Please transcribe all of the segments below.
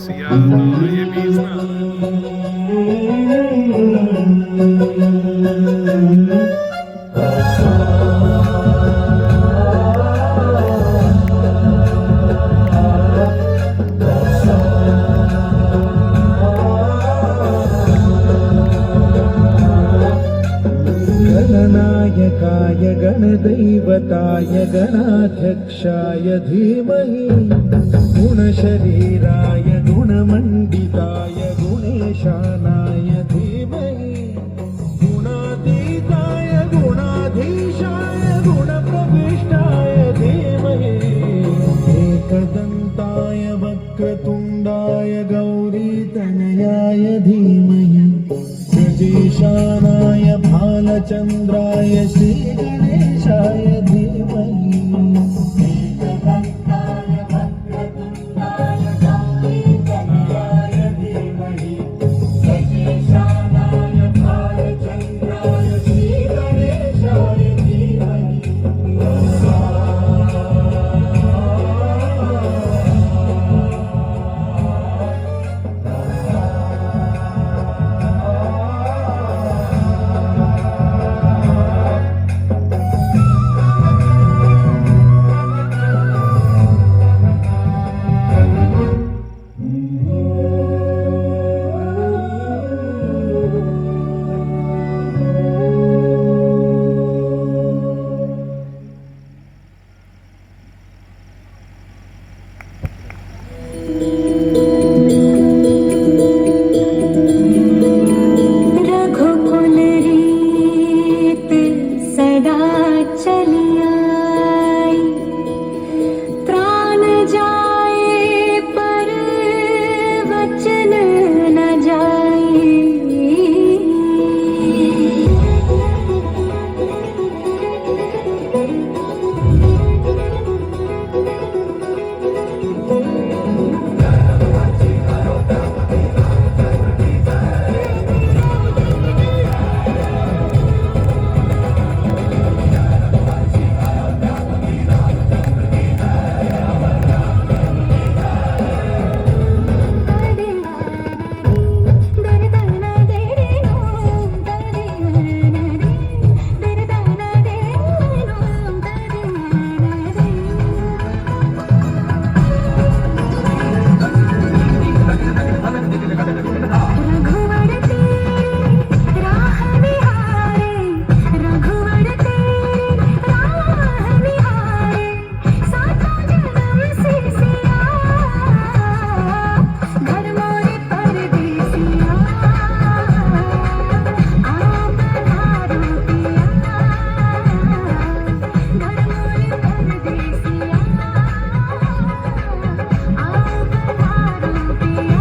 Cierto, je písna. गणनायकाय गणदैवताय गणाध्यक्षाय धीमहि गुणशरीराय गुणमण्डिताय गुणेशानाय धीमहि गुणातीताय गुणाधीशाय गुणप्रविष्टाय धीमहि एकदन्ताय वक्रतुण्डाय गौरीतनयाय धीमहि गजेशानाय भालचन्द्राय श्रीगणेशाय धीमहि एकदन्ताय वक्रतुण्डाय गौरीतनयाय धीमहि गजेशानाय भालचन्द्राय श्रीगणेशाय धीमहि रघुकुल रीत सदा चली आई, प्राण जाए पर वचन न जाए। रघुवर तेरी राह निहारे, रघुवर तेरी राह निहारे, सातों जन्म से सिया, घर मोरे परदेसिया, आप पधारो पिया, घर मोरे परदेसिया, आप पधारो पिया।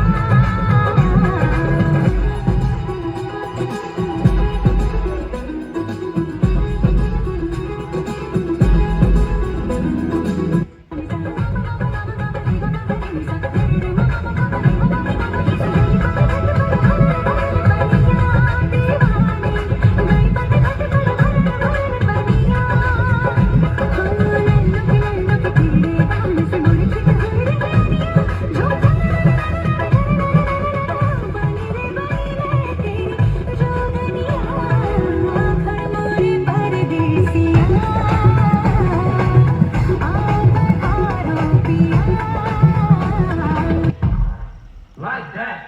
Like that.